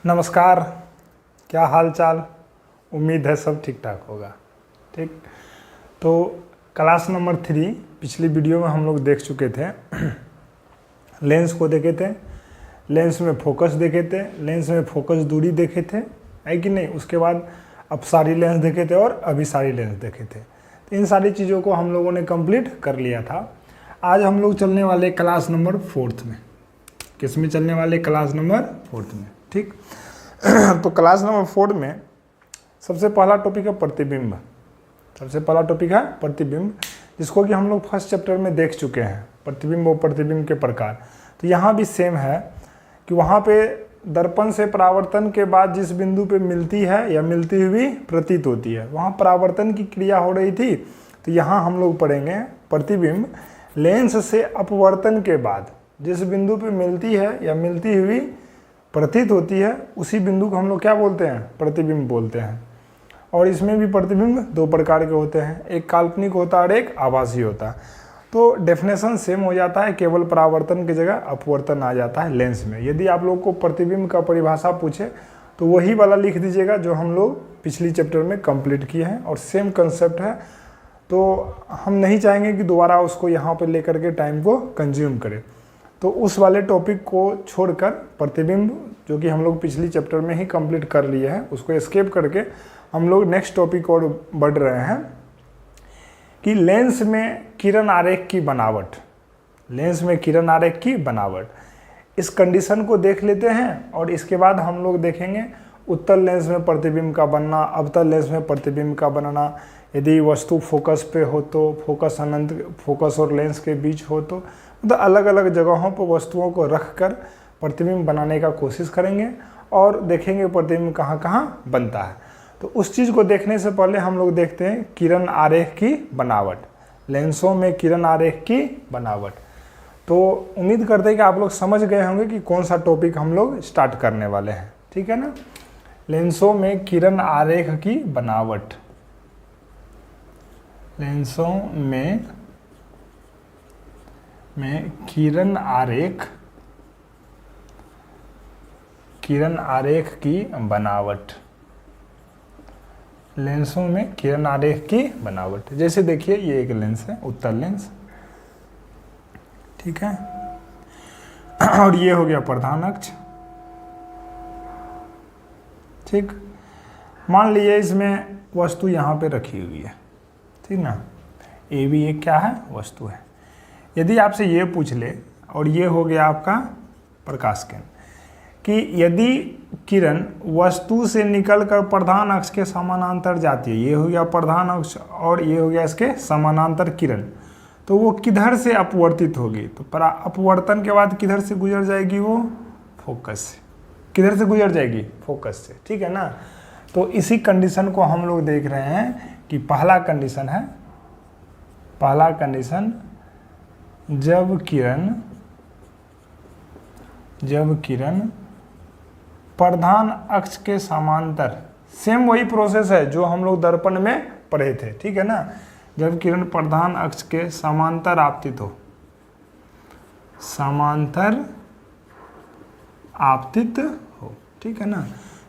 नमस्कार, क्या हाल चाल। उम्मीद है सब ठीक ठाक होगा। ठीक, तो क्लास नंबर 3 पिछली वीडियो में हम लोग देख चुके थे। लेंस को देखे थे, लेंस में फोकस देखे थे, लेंस में फोकस दूरी देखे थे, है कि नहीं। उसके बाद अपसारी लेंस देखे थे और अभिसारी लेंस देखे थे। तो इन सारी चीज़ों को हम लोगों ने कंप्लीट कर लिया था। आज हम लोग चलने वाले क्लास नंबर 4 में। किस में चलने वाले? क्लास नंबर 4 में। ठीक, तो क्लास नंबर 4 में सबसे पहला टॉपिक है प्रतिबिंब। सबसे पहला टॉपिक है प्रतिबिंब, जिसको कि हम लोग फर्स्ट चैप्टर में देख चुके हैं, प्रतिबिंब और प्रतिबिंब के प्रकार। तो यहाँ भी सेम है कि वहाँ पे दर्पण से परावर्तन के बाद जिस बिंदु पे मिलती है या मिलती हुई प्रतीत होती है, वहाँ परावर्तन की क्रिया हो रही थी। तो यहाँ हम लोग पढ़ेंगे प्रतिबिंब लेंस से अपवर्तन के बाद जिस बिंदु पे मिलती है या मिलती हुई प्रतीत होती है, उसी बिंदु को हम लोग क्या बोलते हैं? प्रतिबिंब बोलते हैं। और इसमें भी प्रतिबिंब दो प्रकार के होते हैं, एक काल्पनिक होता है और एक आभासी होता है। तो डेफिनेशन सेम हो जाता है, केवल परावर्तन की जगह अपवर्तन आ जाता है लेंस में। यदि आप लोग को प्रतिबिंब का परिभाषा पूछे तो वही वाला लिख दीजिएगा जो हम लोग पिछली चैप्टर में कंप्लीट किए हैं, और सेम कंसेप्ट है। तो हम नहीं चाहेंगे कि दोबारा उसको यहाँ पर लेकर के टाइम को कंज्यूम करें। तो उस वाले टॉपिक को छोड़कर प्रतिबिंब, जो कि हम लोग पिछली चैप्टर में ही कंप्लीट कर लिए हैं, उसको एस्केप करके हम लोग नेक्स्ट टॉपिक और बढ़ रहे हैं कि लेंस में किरण आरेख की बनावट। लेंस में किरण आरेख की बनावट, इस कंडीशन को देख लेते हैं और इसके बाद हम लोग देखेंगे उत्तल लेंस में प्रतिबिंब का बनना, अवतल लेंस में प्रतिबिंब का बनना। यदि वस्तु फोकस पे हो तो फोकस अनंत, फोकस और लेंस के बीच हो तो मतलब अलग अलग जगहों पर वस्तुओं को रख कर प्रतिबिंब बनाने का कोशिश करेंगे और देखेंगे प्रतिबिंब कहाँ कहाँ बनता है। तो उस चीज़ को देखने से पहले हम लोग देखते हैं किरण आरेख की बनावट, लेंसों में किरण आरेख की बनावट। तो उम्मीद करते हैं कि आप लोग समझ गए होंगे कि कौन सा टॉपिक हम लोग स्टार्ट करने वाले हैं। ठीक है ना, लेंसों में किरण आरेख की बनावट। लेंसों में किरण आरेख की बनावट। लेंसों में किरण आरेख की बनावट, जैसे देखिए ये एक लेंस है, उत्तल लेंस, ठीक है, और ये हो गया प्रधान अक्ष। ठीक, मान लीजिए इसमें वस्तु यहाँ पे रखी हुई है, ठीक ना, ये भी एक क्या है? वस्तु है। यदि आपसे ये पूछ ले, और ये हो गया आपका प्रकाश केंद्र, कि यदि किरण वस्तु से निकलकर प्रधान अक्ष के समानांतर जाती है, ये हो गया प्रधान अक्ष और ये हो गया इसके समानांतर किरण, तो वो किधर से अपवर्तित होगी? तो अपवर्तन के बाद किधर से गुजर जाएगी? वो फोकस से। किधर से गुजर जाएगी? फोकस से। ठीक है ना। तो इसी कंडीशन को हम लोग देख रहे हैं कि पहला कंडीशन है, पहला कंडीशन जब किरण प्रधान अक्ष के समांतर, सेम वही प्रोसेस है जो हम लोग दर्पण में पढ़े थे। ठीक है ना, जब किरण प्रधान अक्ष के समांतर आपतित हो, समांतर आपतित हो, ठीक है ना,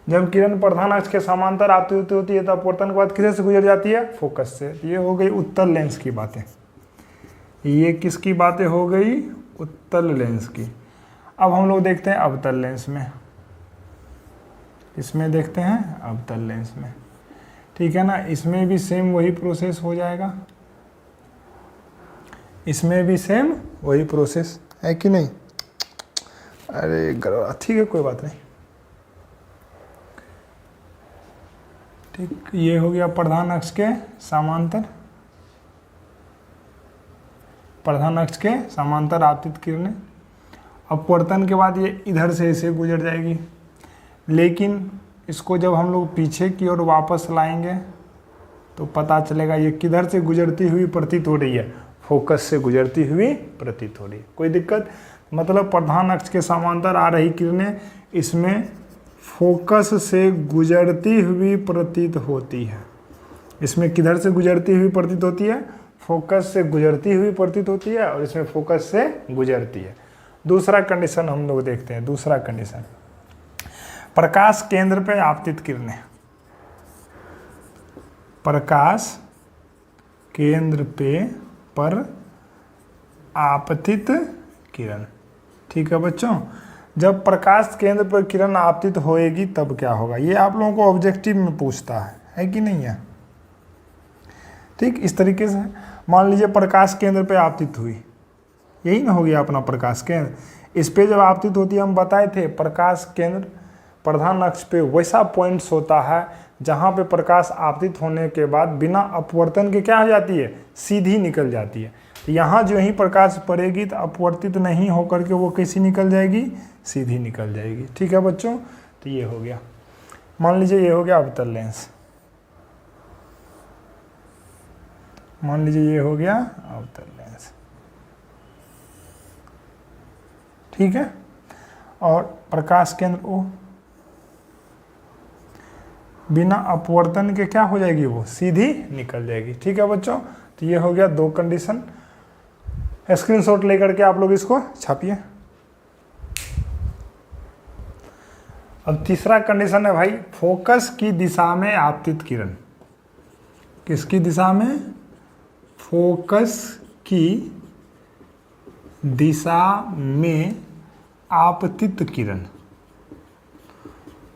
जब किरण प्रधान अक्ष के समांतर आपतित होती है तो अपवर्तन के बाद किधर से गुजर जाती है? फोकस से। ये हो गई उत्तल लेंस की बातें। ये किसकी बातें हो गई? उत्तल लेंस की। अब हम लोग देखते हैं अवतल लेंस में, इसमें देखते हैं अवतल लेंस में। ठीक है ना, इसमें भी सेम वही प्रोसेस हो जाएगा, इसमें भी सेम वही प्रोसेस है कि नहीं? अरे ठीक है, कोई बात नहीं। ठीक, ये हो गया प्रधान अक्ष के समांतर, प्रधान अक्ष के समांतर आपतित किरणें। अपवर्तन के बाद ये इधर से ऐसे गुजर जाएगी, लेकिन इसको जब हम लोग पीछे की ओर वापस लाएंगे तो पता चलेगा ये किधर से गुजरती हुई प्रतीत हो रही है? फोकस से गुजरती हुई प्रतीत हो रही है। कोई दिक्कत? मतलब प्रधान अक्ष के समांतर आ रही किरणें इसमें फोकस से गुजरती हुई प्रतीत होती है। इसमें किधर से गुजरती हुई प्रतीत होती है? फोकस से गुजरती हुई प्रतीत होती है, और इसमें फोकस से गुजरती है। दूसरा कंडीशन हम लोग देखते हैं। दूसरा कंडीशन, प्रकाश केंद्र पे आपतित किरणें, प्रकाश केंद्र पे पर आपतित किरण। ठीक है बच्चों, जब प्रकाश केंद्र पर किरण आपतित होएगी तब क्या होगा, ये आप लोगों को ऑब्जेक्टिव में पूछता है कि नहीं है। ठीक, इस तरीके से मान लीजिए प्रकाश केंद्र पे आपतित हुई, यही ना हो गया अपना प्रकाश केंद्र। इस पे जब आपतित होती है, हम बताए थे प्रकाश केंद्र प्रधान अक्ष पे वैसा पॉइंट्स होता है जहाँ पे प्रकाश आपतित होने के बाद बिना अपवर्तन के क्या हो जाती है, सीधी निकल जाती है। यहाँ जो ही प्रकाश पड़ेगी तो अपवर्तित नहीं होकर के वो कैसी निकल जाएगी, सीधी निकल जाएगी। ठीक है बच्चों, तो ये हो गया, मान लीजिए ये हो गया अवतल लेंस, मान लीजिए ये हो गया अवतल लेंस। ठीक है, और प्रकाश केंद्र ओ बिना अपवर्तन के क्या हो जाएगी, वो सीधी निकल जाएगी। ठीक है बच्चों, तो ये हो गया दो कंडीशन। स्क्रीनशॉट लेकर के आप लोग इसको छापिए। अब तीसरा कंडीशन है भाई, फोकस की दिशा में आपतित किरण। किसकी दिशा में, फोकस की दिशा में आपतित किरण,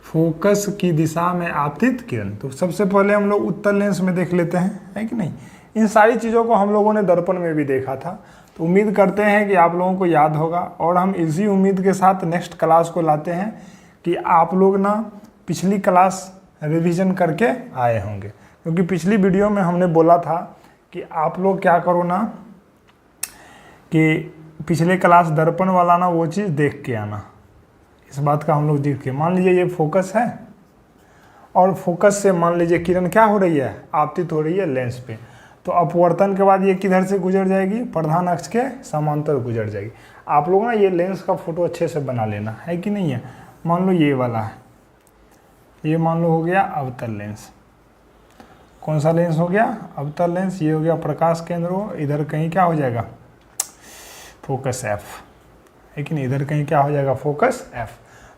फोकस की दिशा में आपतित किरण। तो सबसे पहले हम लोग उत्तल लेंस में देख लेते हैं, है कि नहीं। इन सारी चीज़ों को हम लोगों ने दर्पण में भी देखा था, तो उम्मीद करते हैं कि आप लोगों को याद होगा, और हम इसी उम्मीद के साथ नेक्स्ट क्लास को लाते हैं कि आप लोग ना पिछली क्लास रिवीजन करके आए होंगे, क्योंकि पिछली वीडियो में हमने बोला था कि आप लोग क्या करो ना, कि पिछले क्लास दर्पण वाला ना वो चीज़ देख के आना। इस बात का हम लोग देख के, मान लीजिए ये फोकस है और फोकस से मान लीजिए किरण क्या हो रही है, आपतित हो रही है लेंस पे, तो अपवर्तन के बाद ये किधर से गुजर जाएगी, प्रधान अक्ष के समांतर गुजर जाएगी। आप लोग ना ये लेंस का फोटो अच्छे से बना लेना, है कि नहीं है। मान लो ये वाला है, ये मान लो हो गया अवतल लेंस। कौन सा लेंस हो गया, अवतल लेंस। ये हो गया प्रकाश केंद्र, हो इधर कहीं क्या हो जाएगा, फोकस एफ, है कि नहीं, इधर कहीं क्या हो जाएगा, फोकस एफ।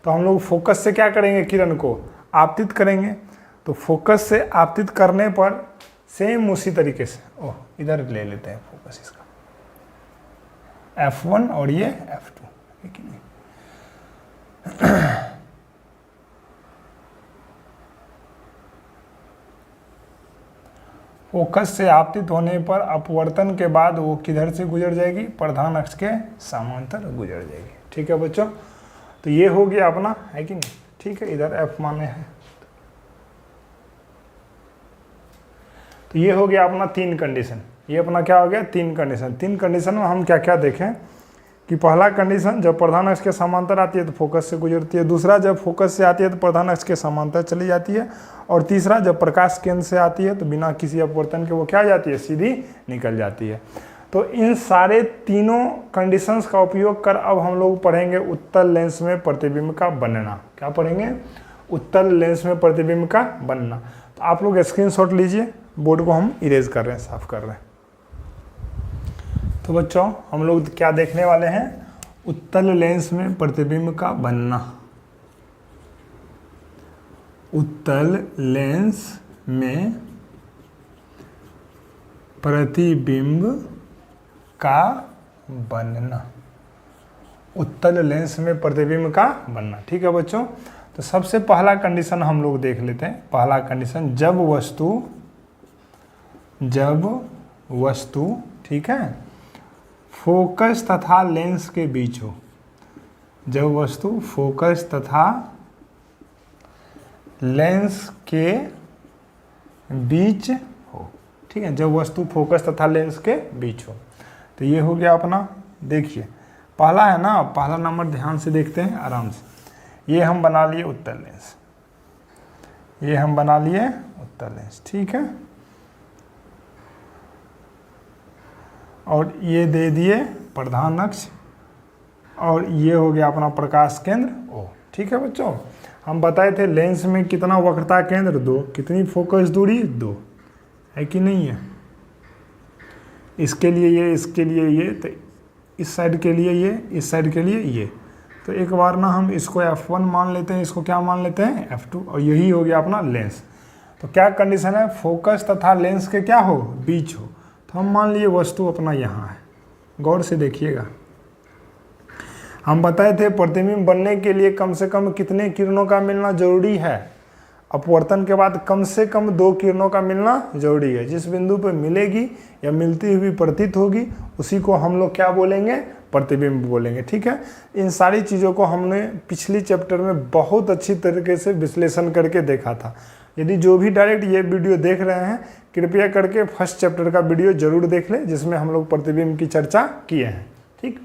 तो हम लोग फोकस से क्या करेंगे, किरण को आपतित करेंगे। तो फोकस से आपतित करने पर सेम उसी तरीके से, ओह इधर ले लेते हैं फोकस इसका, F1 और ये F2, है कि नहीं। फोकस से आपतित होने पर अपवर्तन के बाद वो किधर से गुजर जाएगी, प्रधान अक्ष के समांतर गुजर जाएगी। ठीक है बच्चों, तो ये हो गया अपना, है कि नहीं। ठीक है, इधर F माने है, तो ये हो गया अपना तीन कंडीशन। ये अपना क्या हो गया, तीन कंडीशन। तीन कंडीशन में हम क्या क्या देखें कि पहला कंडीशन, जब प्रधान अक्ष के समांतर आती है तो फोकस से गुजरती है। दूसरा, जब फोकस से आती है तो प्रधान अक्ष के समांतर चली जाती है। और तीसरा, जब प्रकाश केंद्र से आती है तो बिना किसी अपवर्तन के वो क्या जाती है, सीधी निकल जाती है। तो इन सारे तीनों कंडीशंस का उपयोग कर अब हम लोग पढ़ेंगे उत्तल लेंस में प्रतिबिंब का बनना। क्या पढ़ेंगे, उत्तल लेंस में प्रतिबिंब का बनना। तो आप लोग स्क्रीनशॉट लीजिए, बोर्ड को हम इरेज कर रहे हैं, साफ कर रहे हैं। तो बच्चों हम लोग क्या देखने वाले हैं, उत्तल लेंस में प्रतिबिंब का बनना। उत्तल लेंस में प्रतिबिंब का बनना, उत्तल लेंस में प्रतिबिंब का बनना। ठीक है बच्चों, तो सबसे पहला कंडीशन हम लोग देख लेते हैं। पहला कंडीशन, जब वस्तु ठीक है फोकस तथा लेंस के बीच हो। जब वस्तु फोकस तथा लेंस के बीच हो। ठीक है, जब वस्तु फोकस तथा लेंस के बीच हो। तो ये हो गया अपना, देखिए पहला है ना, पहला नंबर ध्यान से देखते हैं आराम से। ये हम बना लिए उत्तल लेंस, ये हम बना लिए उत्तल लेंस। ठीक है, और ये दे दिए प्रधान अक्ष, और ये हो गया अपना प्रकाश केंद्र ओ। ठीक है बच्चों, हम बताए थे लेंस में कितना वक्रता केंद्र, 2, कितनी फोकस दूरी 2, है कि नहीं है। इसके लिए ये, इसके लिए ये, तो इस साइड के लिए ये, इस साइड के लिए ये, तो एक बार ना हम इसको F1 मान लेते हैं, इसको क्या मान लेते हैं F2, और यही हो गया अपना लेंस। तो क्या कंडीशन है, फोकस तथा लेंस के क्या हो, बीच हो। तो हम मान लिए वस्तु अपना यहाँ है, गौर से देखिएगा। हम बताए थे प्रतिबिंब बनने के लिए कम से कम कितने किरणों का मिलना जरूरी है, अपवर्तन के बाद कम से कम 2 किरणों का मिलना जरूरी है। जिस बिंदु पर मिलेगी या मिलती हुई प्रतीत होगी उसी को हम लोग क्या बोलेंगे, प्रतिबिंब बोलेंगे। ठीक है, इन सारी चीज़ों को हमने पिछली चैप्टर में बहुत अच्छी तरीके से विश्लेषण करके देखा था। यदि जो भी डायरेक्ट ये वीडियो देख रहे हैं कृपया करके फर्स्ट चैप्टर का वीडियो जरूर देख लें, जिसमें हम लोग प्रतिबिंब की चर्चा किए हैं। ठीक,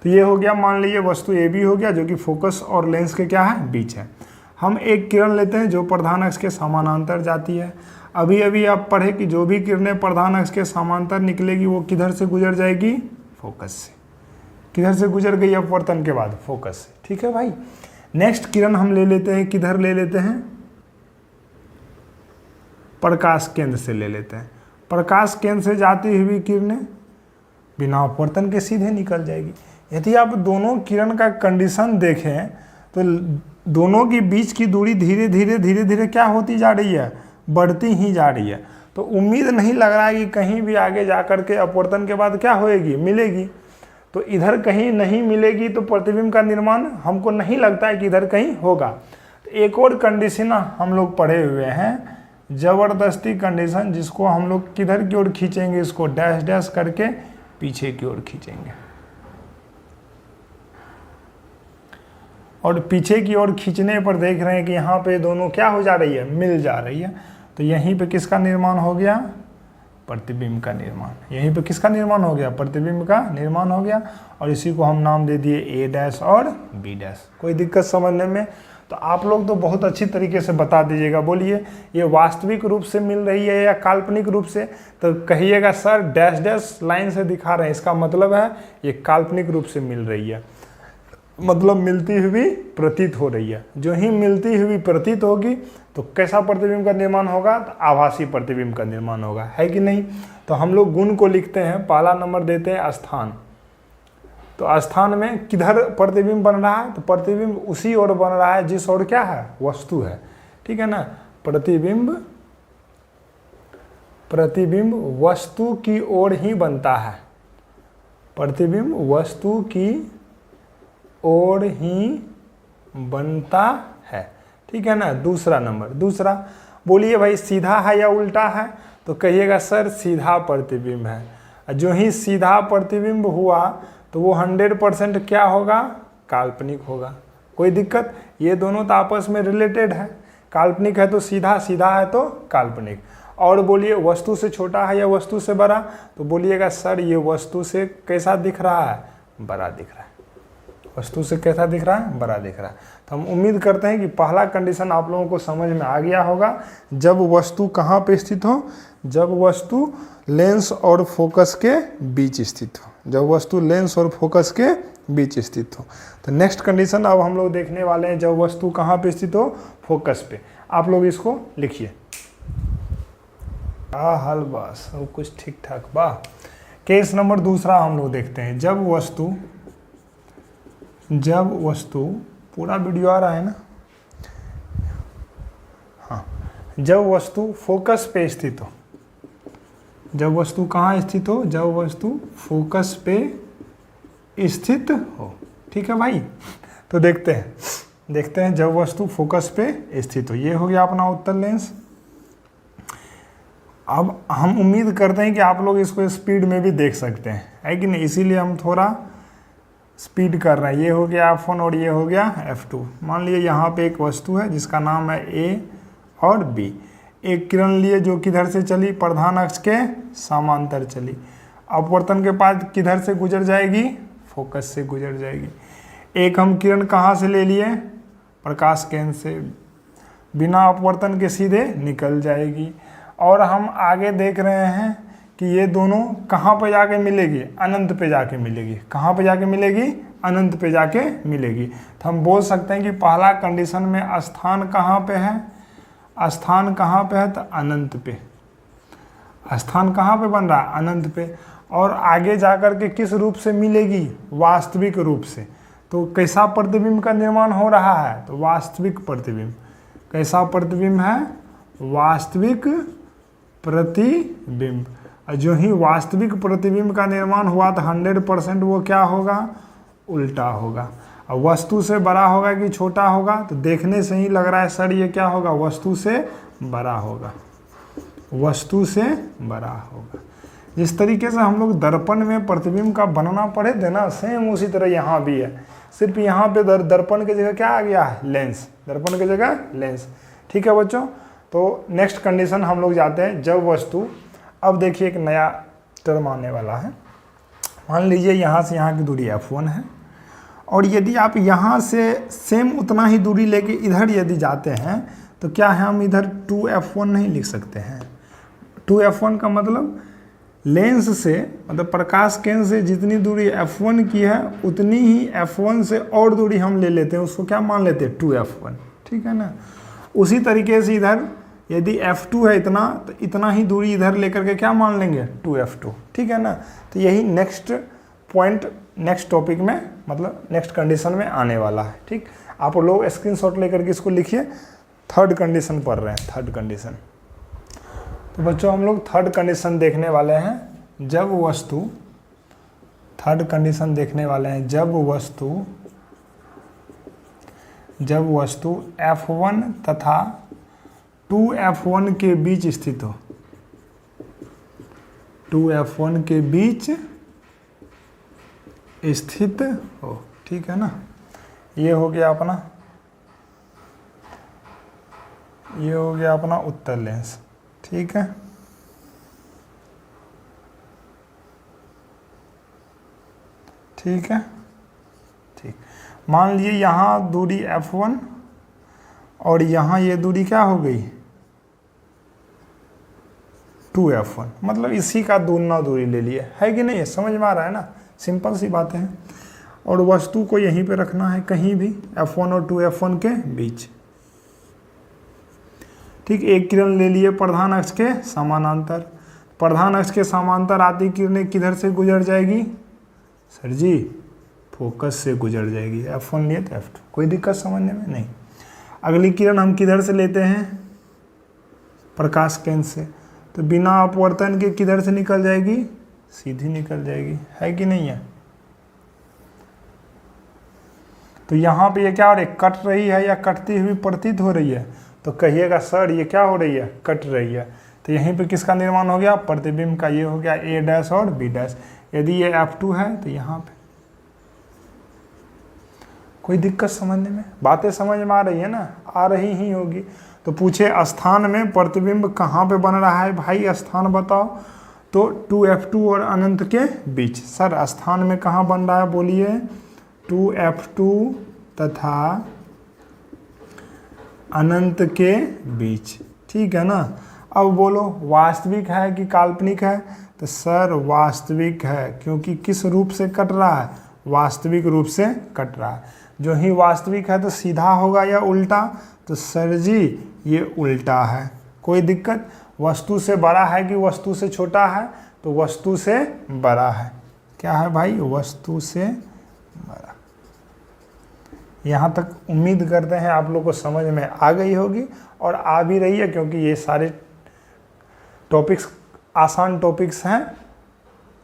तो ये हो गया, मान लीजिए वस्तु ए बी हो गया जो कि फोकस और लेंस के क्या है, बीच है। हम एक किरण लेते हैं जो प्रधान अक्ष के समानांतर जाती है। अभी अभी आप पढ़े कि जो भी किरणें प्रधान अक्ष के समांतर निकलेगी वो किधर से गुजर जाएगी, फोकस से। किधर से गुजर गई अपवर्तन के बाद, फोकस से। ठीक है भाई, नेक्स्ट किरण हम ले लेते हैं, किधर ले लेते हैं, प्रकाश केंद्र से ले लेते हैं। प्रकाश केंद्र से जाती हुई किरणें बिना अपवर्तन के सीधे निकल जाएगी। यदि आप दोनों किरण का कंडीशन देखें तो दोनों के बीच की दूरी धीरे धीरे क्या होती जा रही है, बढ़ती ही जा रही है। तो उम्मीद नहीं लग रहा है कि कहीं भी आगे जा कर के अपवर्तन के बाद क्या होएगी, मिलेगी। तो इधर कहीं नहीं मिलेगी तो प्रतिबिंब का निर्माण हमको नहीं लगता है कि इधर कहीं होगा। तो एक और कंडीशन हम लोग पढ़े हुए हैं, जबरदस्ती कंडीशन, जिसको हम लोग किधर की ओर खींचेंगे, इसको डैश डैश करके पीछे की ओर खींचेंगे, और पीछे की ओर खींचने पर देख रहे हैं कि यहाँ पे दोनों क्या हो जा रही है, मिल जा रही है। तो यहीं पे किसका निर्माण हो गया, प्रतिबिंब का निर्माण। यहीं पे किसका निर्माण हो गया, प्रतिबिंब का निर्माण हो गया। और इसी को हम नाम दे दिए ए डैश और बी डैश। कोई दिक्कत समझने में? तो आप लोग तो बहुत अच्छी तरीके से बता दीजिएगा, बोलिए ये वास्तविक रूप से मिल रही है या काल्पनिक रूप से। तो कहिएगा सर डैश डैश लाइन से दिखा रहे हैं, इसका मतलब है ये काल्पनिक रूप से मिल रही है, मतलब मिलती हुई प्रतीत हो रही है। जो ही मिलती हुई प्रतीत होगी तो कैसा प्रतिबिंब का निर्माण होगा, तो आभासी प्रतिबिंब का निर्माण होगा, है कि नहीं। तो हम लोग गुण को लिखते हैं, पहला नंबर देते हैं स्थान। तो स्थान में किधर प्रतिबिंब बन रहा है, तो प्रतिबिंब उसी ओर बन रहा है जिस ओर क्या है, वस्तु है। ठीक है ना, प्रतिबिंब वस्तु की ओर ही बनता है, प्रतिबिंब वस्तु की ओर ही बनता है। ठीक है ना। दूसरा नंबर, दूसरा बोलिए भाई सीधा है या उल्टा है, तो कहिएगा सर सीधा प्रतिबिंब है। जो ही सीधा प्रतिबिंब हुआ तो वो 100% क्या होगा, काल्पनिक होगा। कोई दिक्कत? ये दोनों तो आपस में रिलेटेड है, काल्पनिक है तो सीधा, सीधा है तो काल्पनिक। और बोलिए वस्तु से छोटा है या वस्तु से बड़ा, तो बोलिएगा सर ये वस्तु से कैसा दिख रहा है, बड़ा दिख रहा है। वस्तु से कैसा दिख रहा है, बड़ा दिख रहा है। तो हम उम्मीद करते हैं कि पहला कंडीशन आप लोगों को समझ में आ गया होगा। जब वस्तु कहाँ पे स्थित हो, जब वस्तु लेंस और फोकस के बीच स्थित हो, जब वस्तु लेंस और फोकस के बीच स्थित हो। तो नेक्स्ट कंडीशन अब हम लोग देखने वाले हैं, जब वस्तु कहाँ पे स्थित हो, फोकस पे। आप लोग इसको लिखिए। हाल बस सब कुछ ठीक ठाक बा। केस नंबर दूसरा हम लोग देखते हैं, जब वस्तु पूरा वीडियो आ रहा है ना, हाँ, जब वस्तु फोकस पे स्थित हो, जब वस्तु कहाँ स्थित हो, जब वस्तु फोकस पे स्थित हो। ठीक है भाई, तो देखते हैं जब वस्तु फोकस पे स्थित हो। ये हो गया अपना उत्तल लेंस। अब हम उम्मीद करते हैं कि आप लोग इसको स्पीड में भी देख सकते हैं, है कि नहीं, इसीलिए हम थोड़ा स्पीड कर रहे हैं। ये हो गया F1 और ये हो गया F2। मान लीजिए यहाँ पे एक वस्तु है जिसका नाम है A और B। एक किरण लिए जो किधर से चली, प्रधान अक्ष के समांतर चली। अपवर्तन के बाद किधर से गुजर जाएगी, फोकस से गुजर जाएगी। एक हम किरण कहाँ से ले लिए, प्रकाश केंद्र से, बिना अपवर्तन के सीधे निकल जाएगी। और हम आगे देख रहे हैं कि ये दोनों कहाँ पे जाके मिलेगी, अनंत पे जाके मिलेगी। कहाँ पे जाके मिलेगी, अनंत पे जाके मिलेगी। तो हम बोल सकते हैं कि पहला कंडीशन में स्थान कहाँ पे है, स्थान कहाँ पे है, तो अनंत पे। स्थान कहाँ पे बन रहा है, अनंत पे। और आगे जाकर के किस रूप से मिलेगी, वास्तविक रूप से। तो कैसा प्रतिबिंब का निर्माण हो रहा है? तो वास्तविक प्रतिबिंब। कैसा प्रतिबिंब है? वास्तविक प्रतिबिंब। और जो ही वास्तविक प्रतिबिंब का निर्माण हुआ तो 100% वो क्या होगा? उल्टा होगा। और वस्तु से बड़ा होगा कि छोटा होगा? तो देखने से ही लग रहा है सर ये क्या होगा? वस्तु से बड़ा होगा। वस्तु से बड़ा होगा। जिस तरीके से हम लोग दर्पण में प्रतिबिंब का बनना पढ़े थे ना, सेम उसी तरह यहाँ भी है। सिर्फ यहाँ पे दर्पण की जगह क्या आ गया है? लेंस। दर्पण की जगह लेंस। ठीक है बच्चों। तो नेक्स्ट कंडीशन हम लोग जाते हैं, जब वस्तु, अब देखिए एक नया टर्म आने वाला है। मान लीजिए यहाँ से यहाँ की दूरी f1 है, और यदि आप यहाँ से सेम उतना ही दूरी लेके इधर यदि जाते हैं तो क्या है, हम इधर 2f1 नहीं लिख सकते हैं? 2f1 का मतलब लेंस से, मतलब प्रकाश केंद्र से जितनी दूरी f1 की है उतनी ही f1 से और दूरी हम ले लेते हैं, उसको क्या मान लेते हैं? 2f1। ठीक है ना। उसी तरीके से इधर यदि f2 है इतना, तो इतना ही दूरी इधर लेकर के क्या मान लेंगे? 2f2। ठीक है ना। तो यही नेक्स्ट पॉइंट नेक्स्ट टॉपिक में, मतलब नेक्स्ट कंडीशन में आने वाला है। ठीक, आप लोग स्क्रीनशॉट लेकर के इसको लिखिए। थर्ड कंडीशन पढ़ रहे हैं, थर्ड कंडीशन। तो बच्चों हम लोग थर्ड कंडीशन देखने वाले हैं, जब वस्तु, थर्ड कंडीशन देखने वाले हैं जब वस्तु F1 तथा 2F1 के बीच स्थित हो। 2F1 के बीच स्थित हो। ठीक है ना। ये हो गया अपना, ये हो गया अपना उत्तर लेंस। ठीक है। ठीक है। ठीक, मान लीजिए यहाँ दूरी F1 और यहाँ ये दूरी क्या हो गई? 2F1, मतलब इसी का दोगुना दूरी ले लिया है कि नहीं? समझ में आ रहा है ना? सिंपल सी बातें हैं। और वस्तु को यहीं पे रखना है, कहीं भी F1 और 2F1 के बीच। ठीक, एक किरण ले लिए प्रधान अक्ष के समानांतर। प्रधान अक्ष के समांतर आती किरणें किधर से गुजर जाएगी? सर जी फोकस से गुजर जाएगी। F1 लिए तो F2, कोई दिक्कत समझने में नहीं। अगली किरण हम किधर से लेते हैं? प्रकाश केंद्र से। तो बिना अपवर्तन के किधर से निकल जाएगी? सीधी निकल जाएगी, है कि नहीं है? तो यहाँ पे ये क्या हो रही है? कट रही है या कटती हुई प्रतीत हो रही है? तो कहिएगा सर ये क्या हो रही है? कट रही है। तो यहीं पे किसका निर्माण हो गया? प्रतिबिंब का। ये हो गया A डैश और B डैश। यदि ये F2 है तो यहाँ पे कोई दिक्कत समझने में? बातें समझ में आ रही है ना? आ रही ही होगी। तो पूछे स्थान में प्रतिबिंब कहाँ पे बन रहा है? भाई स्थान बताओ। तो 2F2 और अनंत के बीच। सर स्थान में कहाँ बन रहा है? बोलिए। 2F2 तथा अनंत के बीच। ठीक है ना। अब बोलो वास्तविक है कि काल्पनिक है? तो सर वास्तविक है, क्योंकि किस रूप से कट रहा है? वास्तविक रूप से कट रहा है। जो ही वास्तविक है तो सीधा होगा या उल्टा? तो सर जी ये उल्टा है। कोई दिक्कत? वस्तु से बड़ा है कि वस्तु से छोटा है? तो वस्तु से बड़ा है। क्या है भाई? वस्तु से बड़ा। यहाँ तक उम्मीद करते हैं आप लोग को समझ में आ गई होगी, और आ भी रही है, क्योंकि ये सारे टॉपिक्स आसान टॉपिक्स हैं।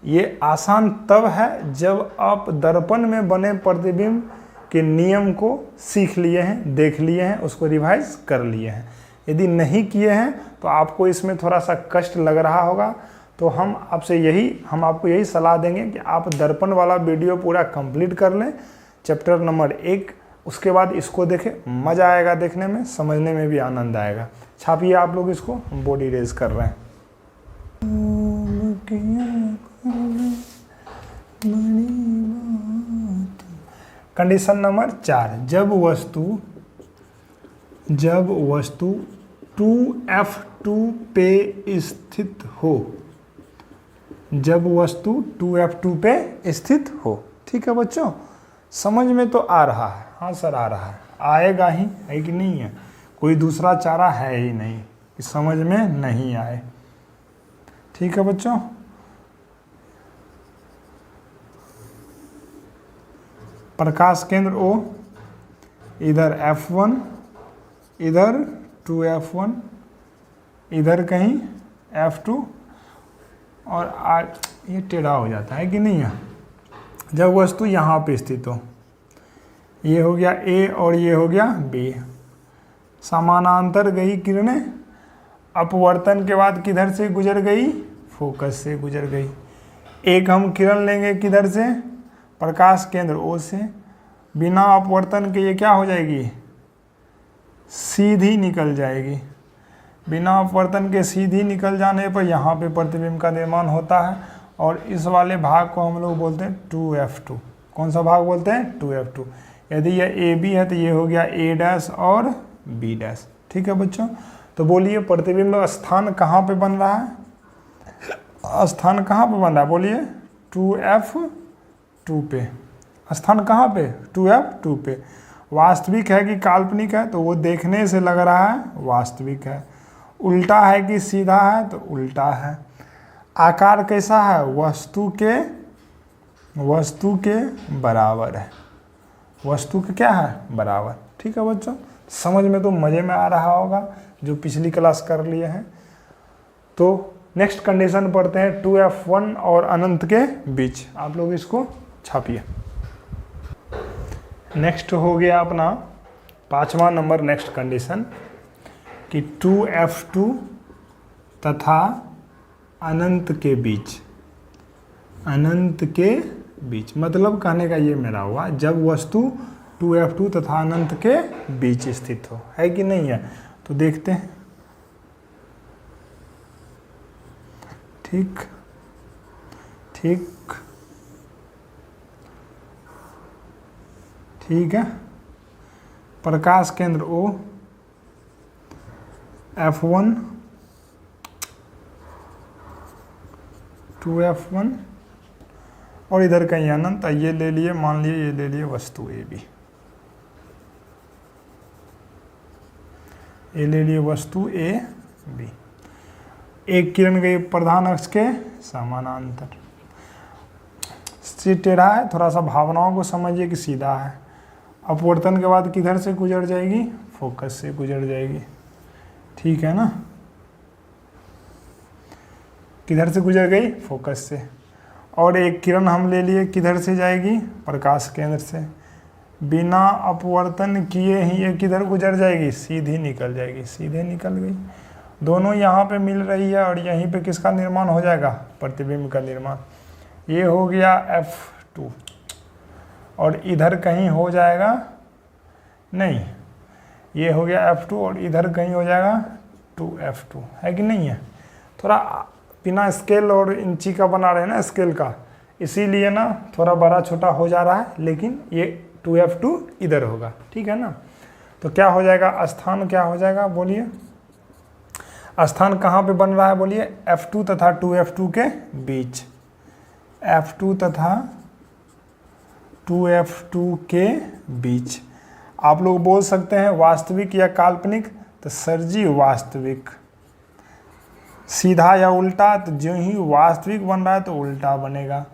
ये आसान तब है जब आप दर्पण में बने प्रतिबिंब के नियम को सीख लिए हैं, देख लिए हैं, उसको रिवाइज कर लिए हैं। यदि नहीं किए हैं तो आपको इसमें थोड़ा सा कष्ट लग रहा होगा। तो हम आपको यही सलाह देंगे कि आप दर्पण वाला वीडियो पूरा कंप्लीट कर लें, चैप्टर नंबर 1। उसके बाद इसको देखें, मज़ा आएगा देखने में, समझने में भी आनंद आएगा। छापिए आप लोग इसको, हम बॉडी रेज कर रहे हैं। कंडीशन नंबर 4, जब वस्तु 2F2 पे स्थित हो। जब वस्तु 2F2 पे स्थित हो। ठीक है बच्चों, समझ में तो आ रहा है? हाँ सर आ रहा है, आएगा ही, है कि नहीं है? कोई दूसरा चारा है ही नहीं कि समझ में नहीं आए। ठीक है बच्चों। प्रकाश केंद्र O, इधर F1, इधर 2F1, इधर कहीं F2, और ये टेढ़ा हो जाता है कि नहीं है जब वस्तु यहाँ पे स्थित हो। ये हो गया A और ये हो गया B। समानांतर गई किरणें अपवर्तन के बाद किधर से गुजर गई? फोकस से गुजर गई। एक हम किरण लेंगे किधर से? प्रकाश केंद्र O से। बिना अपवर्तन के ये क्या हो जाएगी? सीधी निकल जाएगी। बिना अपवर्तन के सीधी निकल जाने पर यहाँ पे प्रतिबिंब का निर्माण होता है, और इस वाले भाग को हम लोग बोलते हैं 2F2। कौन सा भाग बोलते हैं? 2F2। यदि यह AB है तो ये हो गया A' और B'। ठीक है बच्चों, तो बोलिए प्रतिबिंब स्थान कहाँ पे बन रहा है? स्थान कहाँ पे बन रहा है बोलिए? 2F2 पे। स्थान कहाँ पे? 2F2 पे। वास्तविक है कि काल्पनिक है? तो वो देखने से लग रहा है वास्तविक है। उल्टा है कि सीधा है? तो उल्टा है। आकार कैसा है? वस्तु के बराबर है। वस्तु के क्या है? बराबर। ठीक है बच्चों, समझ में तो मज़े में आ रहा होगा जो पिछली क्लास कर लिए हैं। तो नेक्स्ट कंडीशन पढ़ते हैं 2F1 और अनंत के बीच। आप लोग इसको छापिए। नेक्स्ट हो गया अपना 5वां नंबर नेक्स्ट कंडीशन कि 2F2 तथा अनंत के बीच। अनंत के बीच मतलब कहने का ये मेरा हुआ जब वस्तु 2F2 तथा अनंत के बीच स्थित हो, है कि नहीं है? तो देखते हैं। ठीक ठीक ठीक है। प्रकाश केंद्र O, F1, 2F1, और इधर कहीं अनंत। ये ले लिए, मान लिए ये ले लिए वस्तु AB। ये ले लिए वस्तु AB। एक किरण गई प्रधान अक्ष के समानांतर। टेढ़ा है, थोड़ा सा भावनाओं को समझिए कि सीधा है। अपवर्तन के बाद किधर से गुजर जाएगी? फोकस से गुजर जाएगी। ठीक है ना? किधर से गुजर गई? फोकस से। और एक किरण हम ले लिए, किधर से जाएगी? प्रकाश केंद्र से। बिना अपवर्तन किए ही ये किधर गुजर जाएगी? सीधी निकल जाएगी। सीधे निकल गई। दोनों यहाँ पे मिल रही है, और यहीं पे किसका निर्माण हो जाएगा? प्रतिबिंब का निर्माण। ये हो गया F2, और इधर कहीं हो जाएगा नहीं, ये हो गया F2 और इधर कहीं हो जाएगा 2F2, है कि नहीं है? थोड़ा बिना स्केल और इंची का बना रहे हैं ना, स्केल का, इसीलिए ना थोड़ा बड़ा छोटा हो जा रहा है, लेकिन ये 2F2 इधर होगा। ठीक है ना? तो क्या हो जाएगा? स्थान क्या हो जाएगा बोलिए? स्थान कहाँ पे बन रहा है बोलिए? F2 तथा 2F2 के बीच। F2 तथा 2F2 के बीच। आप लोग बोल सकते हैं वास्तविक या काल्पनिक, तो सर जी वास्तविक। सीधा या उल्टा, तो जो ही वास्तविक बन रहा है तो उल्टा बनेगा।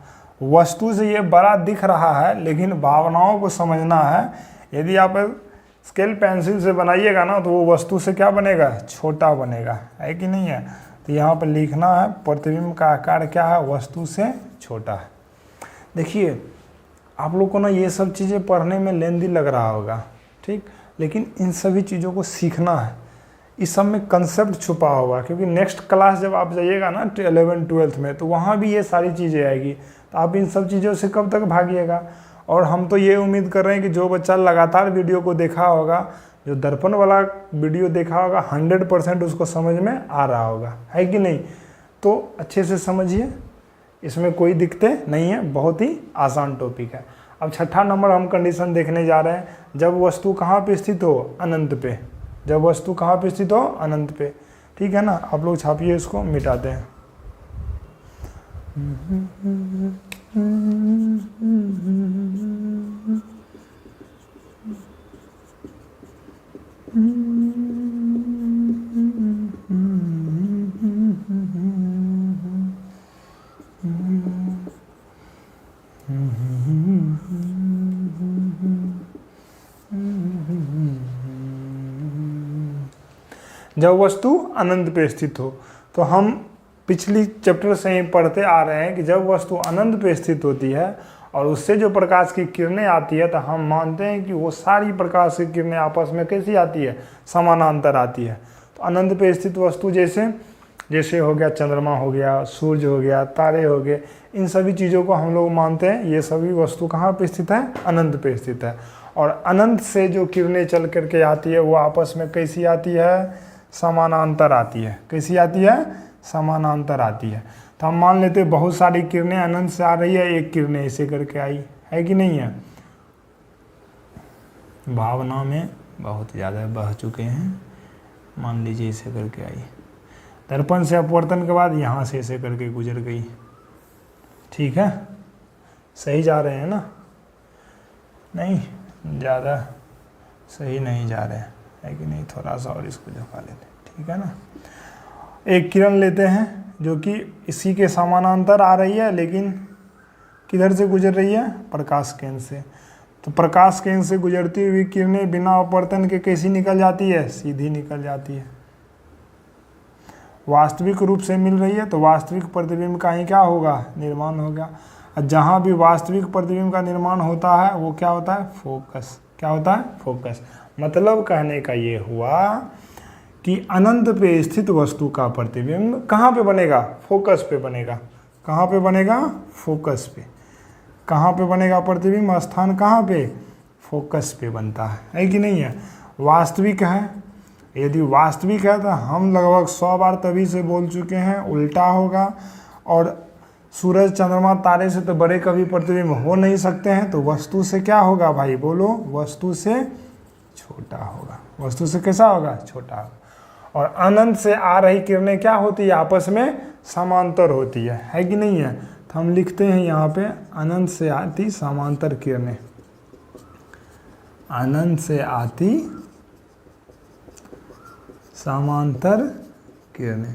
वस्तु से ये बड़ा दिख रहा है, लेकिन भावनाओं को समझना है। यदि आप स्केल पेंसिल से बनाइएगा ना, तो वो वस्तु से क्या बनेगा? छोटा बनेगा, है कि नहीं है? तो यहाँ पर लिखना है प्रतिबिंब का आकार क्या है? वस्तु से छोटा है। देखिए आप लोग को ना ये सब चीज़ें पढ़ने में लेंदी लग रहा होगा, ठीक, लेकिन इन सभी चीज़ों को सीखना है। इस सब में कंसेप्ट छुपा होगा, क्योंकि नेक्स्ट क्लास जब आप जाइएगा ना 11th-12th में, तो वहाँ भी ये सारी चीज़ें आएगी। तो आप इन सब चीज़ों से कब तक भागिएगा? और हम तो ये उम्मीद कर रहे हैं कि जो बच्चा लगातार वीडियो को देखा होगा, जो दर्पण वाला वीडियो देखा होगा, 100% उसको समझ में आ रहा होगा, है कि नहीं? तो अच्छे से समझिए, इसमें कोई दिक्कतें नहीं है, बहुत ही आसान टॉपिक है। अब 6ठा नंबर हम कंडीशन देखने जा रहे हैं, जब वस्तु कहाँ पे स्थित हो? अनंत पे। जब वस्तु कहाँ पे स्थित हो? अनंत पे। ठीक है ना? आप लोग छापिए, इसको मिटाते हैं। जब वस्तु अनंत पे स्थित हो। तो हम पिछली चैप्टर से ही पढ़ते आ रहे हैं कि जब वस्तु अनंत पे स्थित होती है और उससे जो प्रकाश की किरणें आती है, तो हम मानते हैं कि वो सारी प्रकाश की किरणें आपस में कैसी आती है, समानांतर आती है। तो अनंत पे स्थित वस्तु जैसे हो गया चंद्रमा हो गया, सूर्य हो गया, तारे हो गए, इन सभी चीज़ों को हम लोग मानते हैं ये सभी वस्तु कहाँ पे स्थित है, अनंत पे स्थित है। और अनंत से जो किरणें चल करके आती है वो आपस में कैसी आती है, समानांतर आती है। कैसी आती है, समानांतर आती है। तो हम मान लेते हैं बहुत सारी किरणें अनंत से आ रही है, एक किरणें ऐसे करके आई है कि नहीं है। भावना में बहुत ज़्यादा बह चुके हैं, मान लीजिए ऐसे करके आई, दर्पण से अपवर्तन के बाद यहाँ से ऐसे करके गुजर गई। ठीक है, सही जा रहे हैं ना, नहीं ज़्यादा सही नहीं जा रहे हैं, है कि नहीं, थोड़ा सा और इसको झुका लेते हैं। ठीक है ना, एक किरण लेते हैं जो कि इसी के समानांतर आ रही है, लेकिन किधर से गुजर रही है, प्रकाश केंद्र से। तो प्रकाश केंद्र से गुजरती हुई किरणें बिना अपवर्तन के कैसी निकल जाती है, सीधी निकल जाती है। वास्तविक रूप से मिल रही है तो वास्तविक प्रतिबिंब का ही क्या होगा, निर्माण होगा। और जहाँ भी वास्तविक प्रतिबिंब का निर्माण होता है वो क्या होता है, फोकस। क्या होता है, फोकस। मतलब कहने का ये हुआ कि अनंत पे स्थित वस्तु का प्रतिबिंब कहाँ पे बनेगा, फोकस पे बनेगा। कहाँ पे बनेगा, फोकस पे। कहाँ पे बनेगा प्रतिबिंब, स्थान कहाँ पे, फोकस पे बनता है कि नहीं है। वास्तविक है, यदि वास्तविक है तो हम लगभग 100 बार तभी से बोल चुके हैं उल्टा होगा। और सूरज चंद्रमा तारे से तो बड़े कभी प्रतिबिंब हो नहीं सकते हैं, तो वस्तु से क्या होगा भाई, बोलो, वस्तु से छोटा होगा। वस्तु से कैसा होगा, छोटा होगा। और अनंत से आ रही किरणें क्या होती है, आपस में समांतर होती है कि नहीं है। तो हम लिखते हैं यहाँ पे अनंत से आती समांतर किरणें, अनंत से आती समांतर किरणें।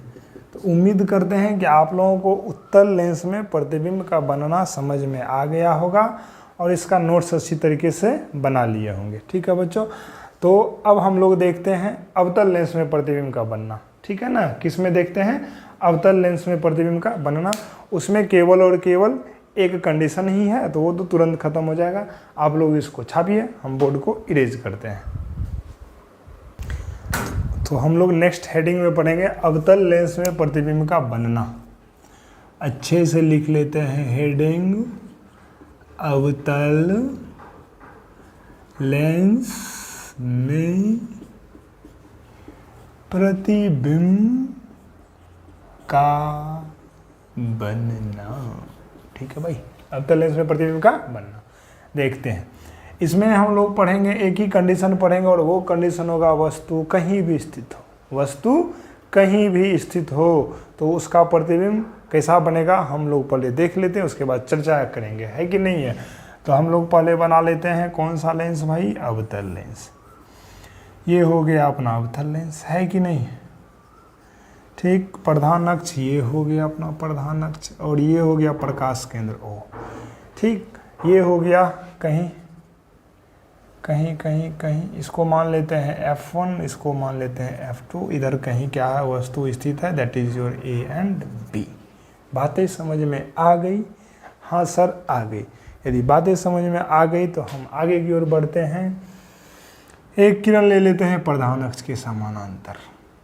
तो उम्मीद करते हैं कि आप लोगों को उत्तल लेंस में प्रतिबिंब का बनना समझ में आ गया होगा और इसका नोट्स अच्छी तरीके से बना लिए होंगे। ठीक है बच्चों, तो अब हम लोग देखते हैं अवतल लेंस में प्रतिबिंब का बनना। ठीक है ना, किस में देखते हैं, अवतल लेंस में प्रतिबिंब का बनना। उसमें केवल और केवल एक कंडीशन ही है, तो वो तो तुरंत खत्म हो जाएगा। आप लोग इसको छापिए, हम बोर्ड को इरेज करते हैं। तो हम लोग नेक्स्ट हेडिंग में पढ़ेंगे अवतल लेंस में प्रतिबिंब का बनना। अच्छे से लिख लेते हैं हेडिंग, अवतल लेंस में प्रतिबिंब का बनना। ठीक है भाई, अवतल लेंस में प्रतिबिंब का बनना देखते हैं। इसमें हम लोग पढ़ेंगे, एक ही कंडीशन पढ़ेंगे और वो कंडीशन होगा वस्तु कहीं भी स्थित हो। वस्तु कहीं भी स्थित हो तो उसका प्रतिबिंब कैसा बनेगा हम लोग पहले देख लेते हैं, उसके बाद चर्चा करेंगे, है कि नहीं है। तो हम लोग पहले बना लेते हैं कौन सा लेंस भाई, अवतल लेंस। ये हो गया अपना अवतल लेंस, है कि नहीं। ठीक, प्रधान अक्ष ये हो गया अपना प्रधान अक्ष, और ये हो गया प्रकाश केंद्र O। ठीक, ये हो गया कहीं कहीं कहीं कहीं, इसको मान लेते हैं F1, इसको मान लेते हैं F2। इधर कहीं क्या है, वस्तु स्थित है, that is your A and B। बातें समझ में आ गई, हाँ सर आ गई। यदि बातें समझ में आ गई तो हम आगे की ओर बढ़ते हैं। एक किरण ले लेते हैं प्रधान अक्ष के समानांतर।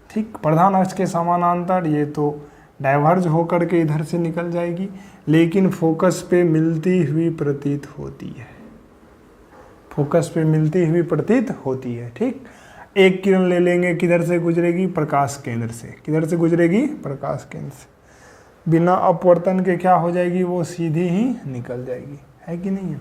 ठीक, प्रधान अक्ष के समानांतर, ये तो डाइवर्ज होकर के इधर से निकल जाएगी, लेकिन फोकस पे मिलती हुई प्रतीत होती है। फोकस पे मिलती हुई प्रतीत होती है। ठीक, एक किरण ले लेंगे, किधर से गुजरेगी, प्रकाश केंद्र से। किधर से गुजरेगी, प्रकाश केंद्र से। बिना अपवर्तन के क्या हो जाएगी, वो सीधी ही निकल जाएगी, है कि नहीं है।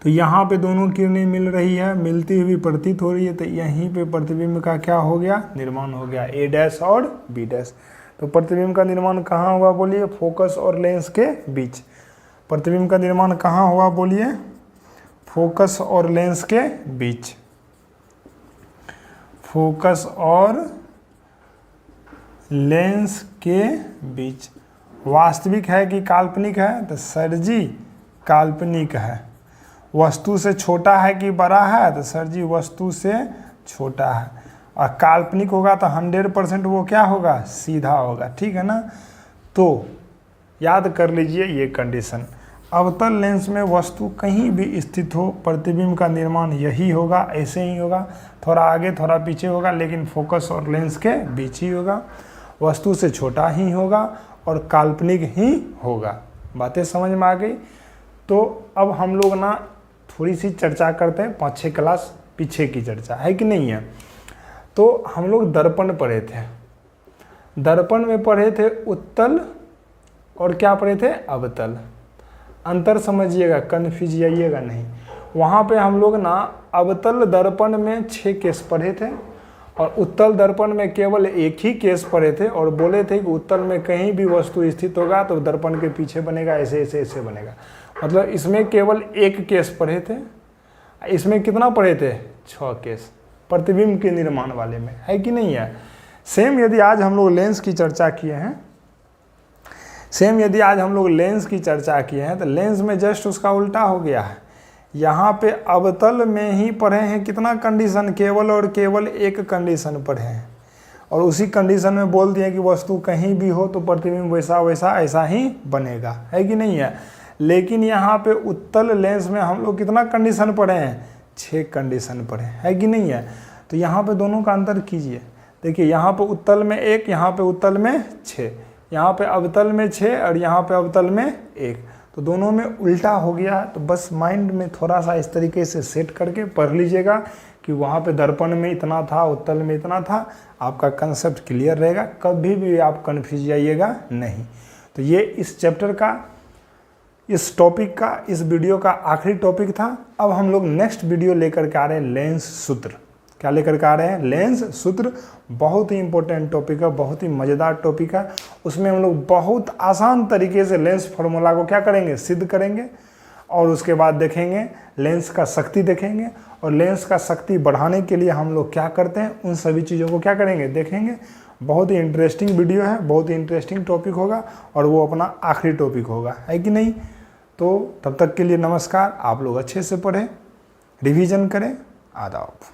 तो यहाँ पे दोनों किरणें मिल रही है, मिलती हुई प्रतीत हो रही है, तो यहीं पे प्रतिबिंब का क्या हो गया, निर्माण हो गया, A' और B'। तो प्रतिबिंब का निर्माण कहाँ हुआ बोलिए, फोकस और लेंस के बीच। प्रतिबिंब का निर्माण कहाँ हुआ बोलिए, फोकस और लेंस के बीच। फोकस और लेंस के बीच। वास्तविक है कि काल्पनिक है, तो सर जी काल्पनिक है। वस्तु से छोटा है कि बड़ा है, तो सर जी वस्तु से छोटा है। और काल्पनिक होगा तो 100% वो क्या होगा, सीधा होगा, ठीक है ना। तो याद कर लीजिए ये कंडीशन, अवतल लेंस में वस्तु कहीं भी स्थित हो प्रतिबिंब का निर्माण यही होगा, ऐसे ही होगा, थोड़ा आगे थोड़ा पीछे होगा, लेकिन फोकस और लेंस के बीच ही होगा, वस्तु से छोटा ही होगा और काल्पनिक ही होगा। बातें समझ में आ गई। तो अब हम लोग ना थोड़ी सी चर्चा करते हैं, 5-6 क्लास पीछे की चर्चा है कि नहीं है। तो हम लोग दर्पण पढ़े थे, दर्पण में पढ़े थे उत्तल और क्या पढ़े थे, अवतल। अंतर समझिएगा, कन्फ्यूज जाइएगा नहीं। वहाँ पे हम लोग ना अवतल दर्पण में 6 केस पढ़े थे और उत्तल दर्पण में केवल एक ही केस पढ़े थे और बोले थे कि उत्तल में कहीं भी वस्तु स्थित होगा तो दर्पण के पीछे बनेगा, ऐसे ऐसे ऐसे बनेगा। मतलब इसमें केवल एक केस पढ़े थे, इसमें कितना पढ़े थे, 6 केस प्रतिबिंब के निर्माण वाले में, है कि नहीं है। सेम यदि आज हम लोग लेंस की चर्चा किए हैं, तो लेंस में जस्ट उसका उल्टा हो गया है। यहाँ पे अवतल में ही पढ़े हैं कितना कंडीशन, केवल और केवल एक कंडीशन पढ़े हैं और उसी कंडीशन में बोल दिए कि वस्तु कहीं भी हो तो प्रतिबिंब वैसा वैसा ऐसा ही बनेगा, है कि नहीं है। लेकिन यहाँ पे उत्तल लेंस में हम लोग कितना कंडीशन पढ़े हैं, 6 कंडीशन पढ़े, है कि नहीं है। तो यहाँ पे दोनों का अंतर कीजिए, देखिए यहाँ पे उत्तल में 1, यहाँ पे उत्तल में 6, यहाँ पे अवतल में 6 और यहाँ पे अवतल में 1, तो दोनों में उल्टा हो गया। तो बस माइंड में थोड़ा सा इस तरीके से सेट करके पढ़ लीजिएगा कि वहाँ पे दर्पण में इतना था, उत्तल में इतना था, आपका कंसेप्ट क्लियर रहेगा, कभी भी आप कन्फ्यूज जाइएगा नहीं। तो ये इस चैप्टर का, इस टॉपिक का, इस वीडियो का आखिरी टॉपिक था। अब हम लोग नेक्स्ट वीडियो लेकर के आ रहे हैं लेंस सूत्र। क्या लेकर के आ रहे हैं, लेंस सूत्र। बहुत ही इंपॉर्टेंट टॉपिक है, बहुत ही मज़ेदार टॉपिक है। उसमें हम लोग बहुत आसान तरीके से लेंस फार्मूला को क्या करेंगे, सिद्ध करेंगे और उसके बाद देखेंगे लेंस का शक्ति देखेंगे और लेंस का शक्ति बढ़ाने के लिए हम लोग क्या करते हैं, उन सभी चीज़ों को क्या करेंगे, देखेंगे। बहुत ही इंटरेस्टिंग वीडियो है, बहुत ही इंटरेस्टिंग टॉपिक होगा और वो अपना आखिरी टॉपिक होगा, है कि नहीं। तो तब तक के लिए नमस्कार। आप लोग अच्छे से पढ़ें, रिवीजन करें। आदाब।